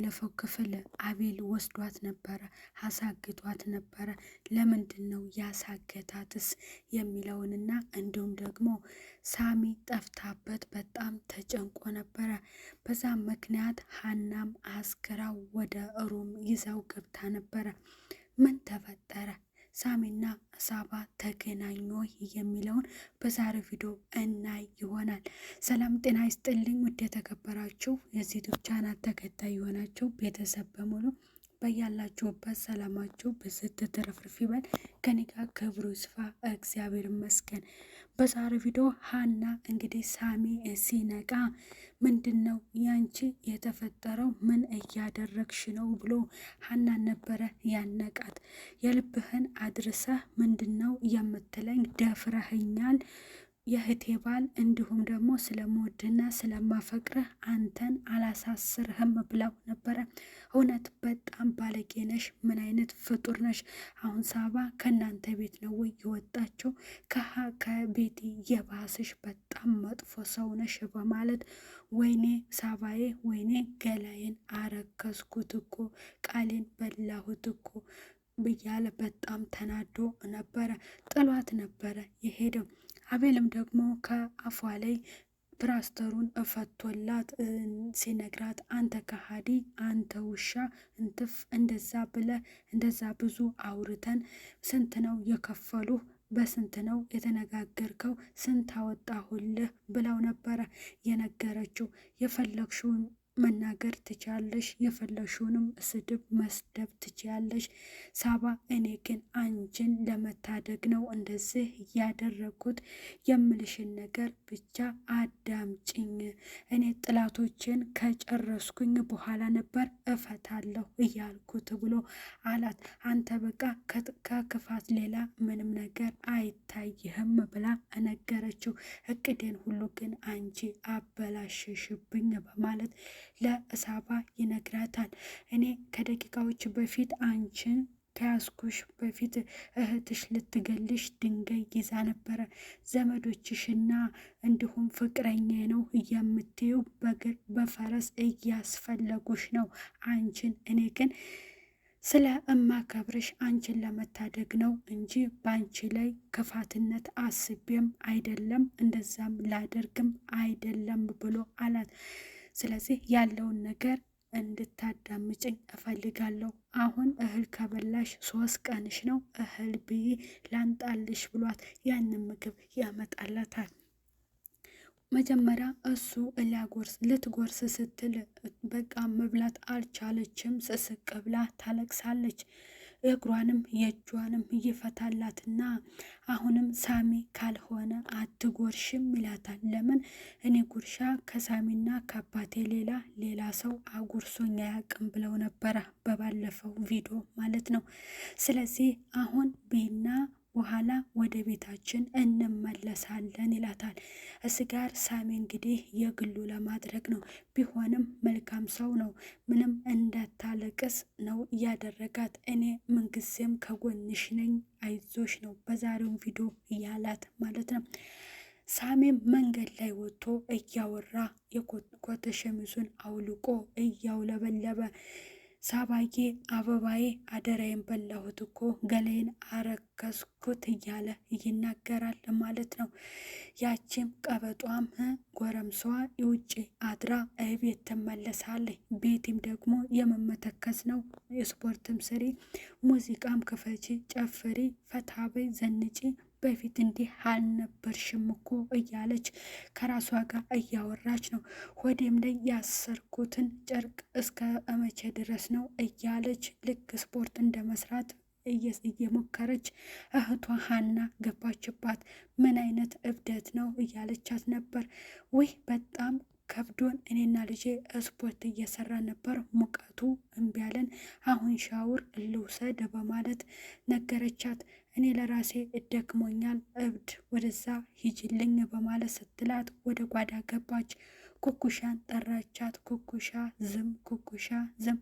በባለፈው ክፍል አቤል ወስዷት ነበረ፣ አሳግቷት ነበረ። ለምንድን ነው ያሳገታትስ የሚለውንና እንዲሁም ደግሞ ሳሚ ጠፍታበት በጣም ተጨንቆ ነበረ። በዛም ምክንያት ሀናም አስክራው ወደ ሩም ይዛው ገብታ ነበረ። ምን ተፈጠረ? ሳሚና ሳባ ተገናኙ የሚለውን በዛሬው ቪዲዮ እናይ ይሆናል። ሰላም ጤና ይስጥልኝ ውድ የተከበራችሁ የዚህ ዩቲዩብ ቻናል ተከታይ የሆናችሁ ቤተሰብ በሙሉ በያላችሁበት ሰላማችሁ ብዝት ትርፍርፍ ይበል። ከኔ ጋር ክብሩ ይስፋ እግዚአብሔር ይመስገን። በዛሬው ቪዲዮ ሀና እንግዲህ ሳሚ ሲነቃ ምንድን ነው ያንቺ የተፈጠረው? ምን እያደረግሽ ነው ብሎ ሀናን ነበረ ያነቃት። የልብህን አድርሰህ ምንድን ነው የምትለኝ? ደፍረህኛል የእህቴ ባል እንዲሁም ደግሞ ስለምወድና ስለማፈቅርህ አንተን አላሳስርህም ብለው ነበረ። እውነት በጣም ባለጌ ነሽ። ምን አይነት ፍጡር ነሽ? አሁን ሳባ ከእናንተ ቤት ነው ወይ የወጣችው? ከቤቲ የባስሽ በጣም መጥፎ ሰው ነሽ በማለት ወይኔ ሳባዬ፣ ወይኔ ገላዬን አረከስኩት እኮ ቃሌን በላሁት እኮ ብያለ በጣም ተናዶ ነበረ። ጥሏት ነበረ የሄደው። አቤልም ደግሞ ከአፏ ላይ ፕላስተሩን እፈቶላት ሲነግራት አንተ ከሃዲ፣ አንተ ውሻ እንትፍ፣ እንደዛ ብለ እንደዛ ብዙ አውርተን ስንት ነው የከፈሉ? በስንት ነው የተነጋገርከው? ስንት አወጣሁልህ? ብለው ነበረ የነገረችው። የፈለግሽውን መናገር ትችያለሽ፣ የፈለግሽውንም ስድብ መስደብ ትችያለሽ ሳባ፣ እኔ ግን አንቺን ለመታደግ ነው እንደዚህ ያደረጉት። የምልሽን ነገር ብቻ አዳምጪኝ። እኔ ጥላቶችን ከጨረስኩኝ በኋላ ነበር እፈታለሁ እያልኩት ብሎ አላት። አንተ በቃ ከክፋት ሌላ ምንም ነገር አይታይህም ብላ ነገረችው። እቅዴን ሁሉ ግን አንቺ አበላሸሽብኝ በማለት ለሳባ ይነግራታል። እኔ ከደቂቃዎች በፊት አንቺን ከያዝኩሽ በፊት እህትሽ ልትገልሽ ድንጋይ ይዛ ነበረ። ዘመዶችሽና እንዲሁም ፍቅረኛ ነው የምትይው በግር በፈረስ እያስፈለጉሽ ነው አንቺን። እኔ ግን ስለ እማከብርሽ አንቺን ለመታደግ ነው እንጂ በአንቺ ላይ ክፋትነት አስቤም አይደለም፣ እንደዛም ላደርግም አይደለም ብሎ አላት። ስለዚህ ያለውን ነገር እንድታዳምጭኝ እፈልጋለሁ። አሁን እህል ከበላሽ 3 ቀንሽ ነው፣ እህል ብይ ላንጣልሽ ብሏት ያንን ምግብ ያመጣላታል። መጀመሪያ እሱ ልትጎርስ ስትል በቃ መብላት አልቻለችም። ስስቅ ብላ ታለቅሳለች። እግሯንም የእጇንም እየፈታላትና አሁንም ሳሚ ካልሆነ አትጎርሽም ይላታል። ለምን? እኔ ጉርሻ ከሳሚና ከአባቴ ሌላ ሰው አጉርሶኝ አያውቅም ብለው ነበረ በባለፈው ቪዲዮ ማለት ነው። ስለዚህ አሁን ቢና በኋላ ወደ ቤታችን እንመለሳለን ይላታል። ጋር ሳሚ እንግዲህ የግሉ ለማድረግ ነው። ቢሆንም መልካም ሰው ነው። ምንም እንዳታለቅስ ነው እያደረጋት። እኔ ምንጊዜም ከጎንሽ ነኝ፣ አይዞሽ ነው በዛሬው ቪዲዮ እያላት ማለት ነው። ሳሚም መንገድ ላይ ወጥቶ እያወራ የኮተ ሸሚዙን አውልቆ እያውለበለበ ሳባዬ፣ አበባዬ፣ አደራዬን በላሁት እኮ ገላዬን አረከስኩት እያለ ይናገራል ማለት ነው። ያቺም ቀበጧም ጎረምሷ የውጭ አድራ ቤት ትመለሳለች። ቤቲም ደግሞ የመመተከስ ነው። የስፖርትም ስሪ፣ ሙዚቃም ክፈቺ፣ ጨፍሪ፣ ፈታበይ፣ ዘንጪ በፊት እንዲህ አልነበርሽም እኮ እያለች ከራሷ ጋር እያወራች ነው። ሆዴም ላይ ያሰርኩትን ጨርቅ እስከ መቼ ድረስ ነው እያለች ልክ ስፖርት እንደመስራት እየሞከረች እህቷ ሀና ገባችባት። ምን አይነት እብደት ነው እያለቻት ነበር። ውይ በጣም ከብዶን እኔና ልጄ ስፖርት እየሰራ ነበር፣ ሙቀቱ እምቢ አለን፣ አሁን ሻውር ልውሰድ በማለት ነገረቻት። እኔ ለራሴ እደክሞኛል፣ እብድ ወደዛ ሂጅልኝ በማለት ስትላት ወደ ጓዳ ገባች። ኩኩሻን ጠራቻት። ኩኩሻ ዝም፣ ኩኩሻ ዝም፣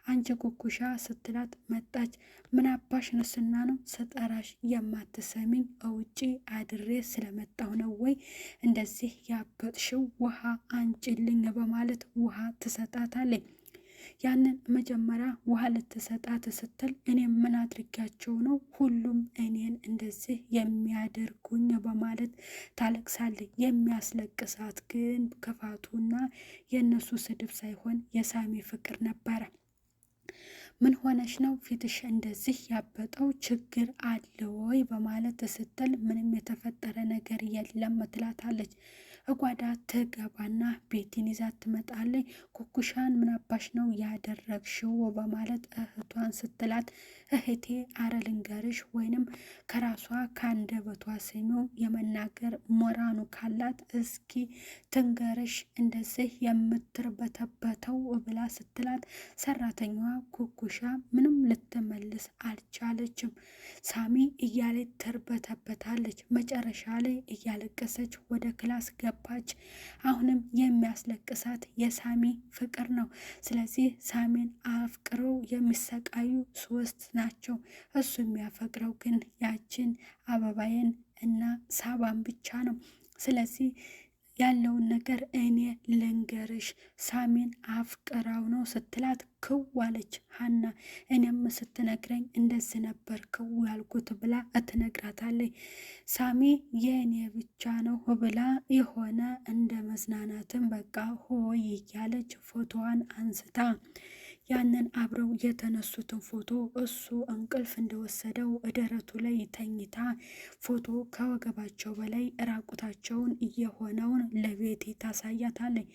አንቺ ኩኩሻ ስትላት መጣች። ምን አባሽ ንስና ነው ስጠራሽ የማትሰሚኝ? እውጪ አድሬ ስለመጣሁ ነው ወይ እንደዚህ ያበጥሽው? ውሃ አንጭልኝ በማለት ውሃ ትሰጣታለች። ያንን መጀመሪያ ውሃ ልትሰጣት ስትል እኔ ምን አድርጊያቸው ነው ሁሉም እኔን እንደዚህ የሚያደርጉኝ በማለት ታለቅሳለች። የሚያስለቅሳት ግን ክፋቱና የእነሱ ስድብ ሳይሆን የሳሚ ፍቅር ነበረ። ምን ሆነሽ ነው ፊትሽ እንደዚህ ያበጠው? ችግር አለ ወይ በማለት ስትል ምንም የተፈጠረ ነገር የለም ትላታለች። እጓዳ ትገባና ቤቲን ይዛት ትመጣለች። ኩኩሻን ምን አባሽ ነው ያደረግሽው በማለት እህቷን ስትላት እህቴ አረ ልንገርሽ ወይንም ከራሷ ከአንደበቷ ስሚው የመናገር ሞራኑ ካላት እስኪ ትንገርሽ እንደዚህ የምትርበተበተው ብላ ስትላት ሰራተኛዋ ኩኩሻ ምንም ልትመልስ አልቻለችም። ሳሚ እያለች ተርበተበታለች። መጨረሻ ላይ እያለቀሰች ወደ ክላስ ገባች። አሁንም የሚያስለቅሳት የሳሚ ፍቅር ነው። ስለዚህ ሳሚን አፍቅረው የሚሰቃዩ 3 ናቸው። እሱ የሚያፈቅረው ግን ያችን አበባዬን እና ሳባን ብቻ ነው። ስለዚህ ያለውን ነገር እኔ ልንገርሽ ሳሚን አፍቅራው ነው ስትላት ክዋለች ሀና። እኔም ስትነግረኝ እንደዚህ ነበር ክው ያልኩት ብላ እትነግራታለች። ሳሚ የእኔ ብቻ ነው ብላ የሆነ እንደ መዝናናትን በቃ ሆይ እያለች ፎቶዋን አንስታ ያንን አብረው የተነሱትን ፎቶ እሱ እንቅልፍ እንደወሰደው ደረቱ ላይ ተኝታ ፎቶ ከወገባቸው በላይ ራቁታቸውን እየሆነውን ለቤቲ ታሳያታለች።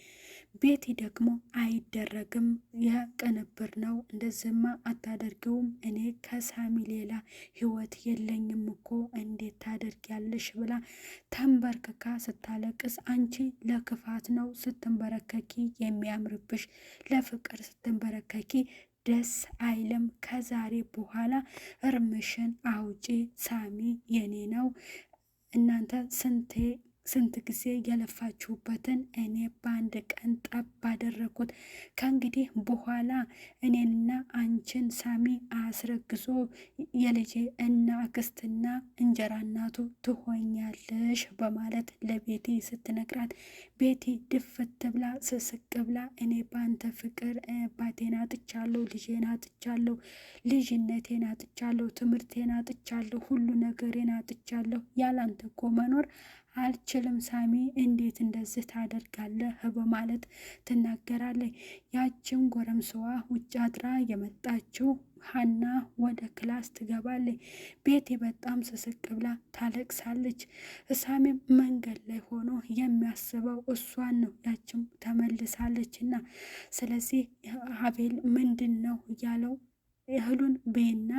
ቤቲ ደግሞ አይደረግም የቅንብር ነው እንደዚህማ አታደርገውም እኔ ከሳሚ ሌላ ህይወት የለኝም እኮ እንዴት ታደርጊያለሽ ብላ ተንበርክካ ስታለቅስ አንቺ ለክፋት ነው ስትንበረከኪ የሚያምርብሽ ለፍቅር ስትንበረከኪ ደስ አይልም። ከዛሬ በኋላ እርምሽን አውጪ ሳሚ የኔ ነው። እናንተ ስንት ጊዜ የለፋችሁበትን እኔ በአንድ ቀን ጠብ አደረኩት። ከእንግዲህ በኋላ እኔንና አንቺን ሳሚ አስረግዞ የልጄ እና አክስትና እንጀራ እናቱ ትሆኛለሽ በማለት ለቤቲ ስትነግራት ቤቲ ድፍት ብላ ስስቅ ብላ እኔ በአንተ ፍቅር አባቴን አጥቻለሁ፣ ልጄን አጥቻለሁ፣ ልጅነቴን አጥቻለሁ፣ ትምህርቴን አጥቻለሁ፣ ሁሉ ነገሬን አጥቻለሁ። ያላንተ እኮ መኖር አልችልም ሳሚ እንዴት እንደዚህ ታደርጋለህ በማለት ትናገራለች። ያችን ጎረምሳዋ ውጭ አድራ የመጣችው ሀና ወደ ክላስ ትገባለች። ቤቲ በጣም ስስቅ ብላ ታለቅሳለች። ሳሚም መንገድ ላይ ሆኖ የሚያስበው እሷን ነው። ያችም ተመልሳለች እና ስለዚህ አቤል ምንድን ነው እያለው እህሉን ቤና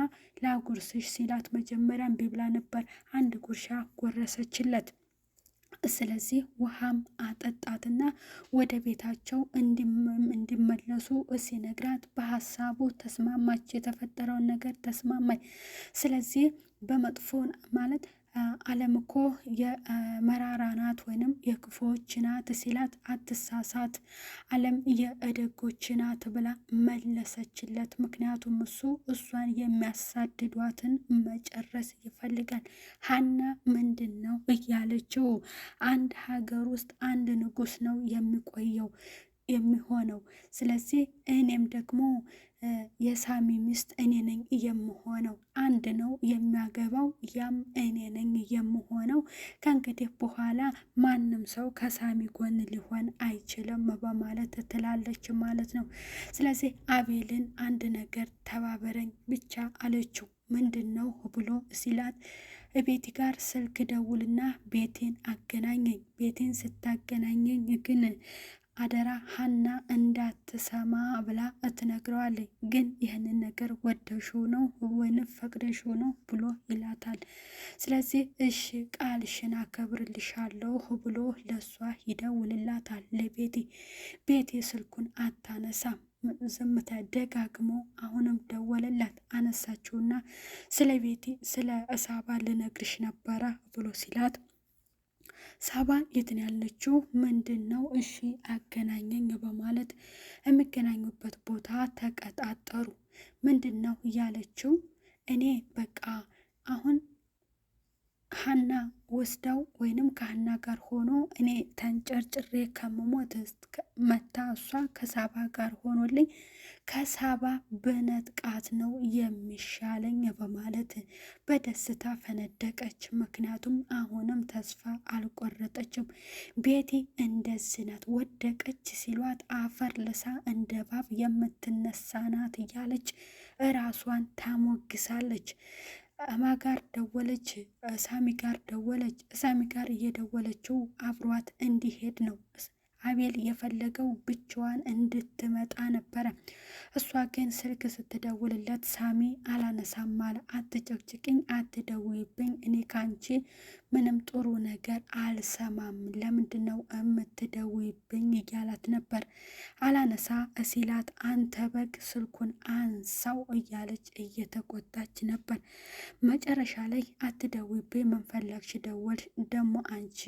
ላጉርስሽ ሲላት መጀመሪያ እምቢ ብላ ነበር። አንድ ጉርሻ ጎረሰችለት። ስለዚህ ውሃም አጠጣትና ወደ ቤታቸው እንዲመለሱ ሲነግራት በሀሳቡ ተስማማች። የተፈጠረውን ነገር ተስማማች። ስለዚህ በመጥፎ ማለት ዓለም እኮ የመራራ ናት ወይንም የክፉዎች ናት ሲላት አትሳሳት፣ ዓለም የደጎች ናት ብላ መለሰችለት። ምክንያቱም እሱ እሷን የሚያሳድዷትን መጨረስ ይፈልጋል። ሀና ምንድን ነው እያለችው አንድ ሀገር ውስጥ አንድ ንጉስ ነው የሚሆነው። ስለዚህ እኔም ደግሞ የሳሚ ሚስት እኔ ነኝ የምሆነው፣ አንድ ነው የሚያገባው፣ ያም እኔ ነኝ የምሆነው። ከእንግዲህ በኋላ ማንም ሰው ከሳሚ ጎን ሊሆን አይችልም በማለት ትላለች ማለት ነው። ስለዚህ አቤልን አንድ ነገር ተባበረኝ ብቻ አለችው። ምንድን ነው ብሎ ሲላት ቤቲ ጋር ስልክ ደውልና ቤቴን አገናኘኝ፣ ቤቴን ስታገናኘኝ ግን አደራ ሀና እንዳትሰማ ብላ ትነግረዋለች። ግን ይህንን ነገር ወደሽው ነው ወይንም ፈቅደሽው ነው ብሎ ይላታል። ስለዚህ እሺ ቃልሽን አከብርልሻለሁ ብሎ ለሷ ይደውልላታል ለቤቲ። ቤቲ ስልኩን አታነሳም። ዝምታ ደጋግሞ አሁንም ደወለላት። አነሳችውና ስለ ቤቲ ስለ ሳባ ልነግርሽ ነበረ ብሎ ሲላት ሳባ የትን ያለችው ምንድን ነው? እሺ አገናኘኝ በማለት የሚገናኙበት ቦታ ተቀጣጠሩ። ምንድን ነው እያለችው እኔ በቃ አሁን ሀና ወስዳው ወይንም ከሀና ጋር ሆኖ እኔ ተንጨርጭሬ ከመሞት መታ እሷ ከሳባ ጋር ሆኖልኝ ከሳባ በነጥቃት ነው የሚሻለኝ በማለት በደስታ ፈነደቀች። ምክንያቱም አሁንም ተስፋ አልቆረጠችም። ቤቲ እንደዚህ ናት፣ ወደቀች ሲሏት አፈር ልሳ እንደ ባብ የምትነሳ ናት እያለች እራሷን ታሞግሳለች። ጋር ደወለች፣ ሳሚ ጋር ደወለች። ሳሚ ጋር እየደወለችው አብሯት እንዲሄድ ነው አቤል የፈለገው ብቻዋን እንድትመጣ ነበረ። እሷ ግን ስልክ ስትደውልለት ሳሚ አላነሳም አለ። አትጨቅጭቅኝ፣ አትደውይብኝ፣ እኔ ካንቺ ምንም ጥሩ ነገር አልሰማም፣ ለምንድን ነው የምትደውይብኝ እያላት ነበር። አላነሳ ሲላት አንተ በግ ስልኩን አንሳው እያለች እየተቆጣች ነበር። መጨረሻ ላይ አትደውይብኝ፣ ምን ፈለግሽ ደወልሽ ደግሞ አንቺ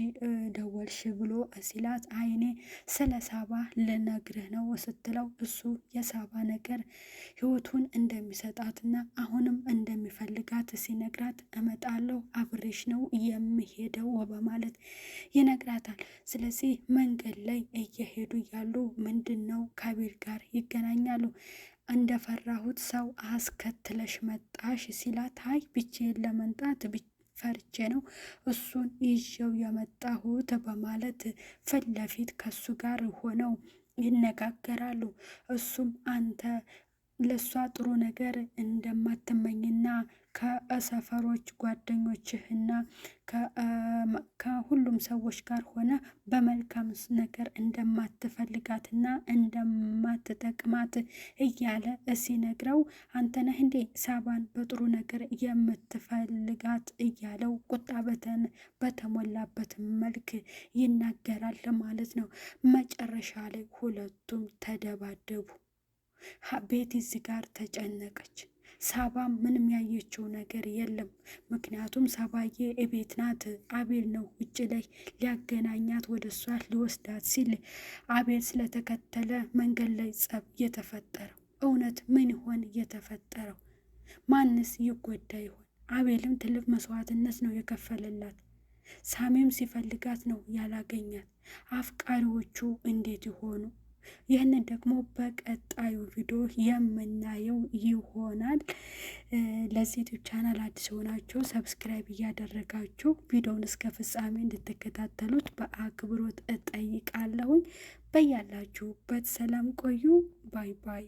ደወልሽ ብሎ ሲላት አይኔ ስለ ሳባ ልነግርህ ነው ስትለው እሱ የሳባ ነገር ህይወቱን እንደሚሰጣትና አሁንም እንደሚፈልጋት ሲነግራት እመጣለሁ አብሬሽ ነው የሚሄደው በማለት ይነግራታል። ስለዚህ መንገድ ላይ እየሄዱ ያሉ ምንድን ነው ከአቤል ጋር ይገናኛሉ። እንደፈራሁት ሰው አስከትለሽ መጣሽ ሲላት አይ ብቻዬን ለመምጣት ፈርቼ ነው እሱን ይዤው የመጣሁት በማለት ፊት ለፊት ከሱ ጋር ሆነው ይነጋገራሉ። እሱም አንተ ለሷ ጥሩ ነገር እንደማትመኝና ከሰፈሮች ጓደኞችህና ከሁሉም ሰዎች ጋር ሆነ በመልካም ነገር እንደማትፈልጋትና እንደማትጠቅማት እያለ ሲነግረው አንተ ነህ እንዴ ሳባን በጥሩ ነገር የምትፈልጋት እያለው ቁጣ በተሞላበት መልክ ይናገራል ማለት ነው። መጨረሻ ላይ ሁለቱም ተደባደቡ። ቤቲ እዚህ ጋር ተጨነቀች። ሳባ ምንም ያየችው ነገር የለም። ምክንያቱም ሳባዬ እቤት ናት። አቤል ነው ውጭ ላይ ሊያገናኛት ወደ እሷ ሊወስዳት ሲል አቤል ስለተከተለ መንገድ ላይ ጸብ የተፈጠረው። እውነት ምን ይሆን የተፈጠረው? ማንስ ይጎዳ ይሆን? አቤልም ትልቅ መስዋዕትነት ነው የከፈለላት። ሳሚም ሲፈልጋት ነው ያላገኛት። አፍቃሪዎቹ እንዴት ይሆኑ? ይህንን ደግሞ በቀጣዩ ቪዲዮ የምናየው ይሆናል። ለዚህ ዩቲዩብ ቻናል አዲስ ሆናችሁ ሰብስክራይብ እያደረጋችሁ ቪዲዮውን እስከ ፍጻሜ እንድትከታተሉት በአክብሮት እጠይቃለሁኝ። በያላችሁበት ሰላም ቆዩ። ባይ ባይ።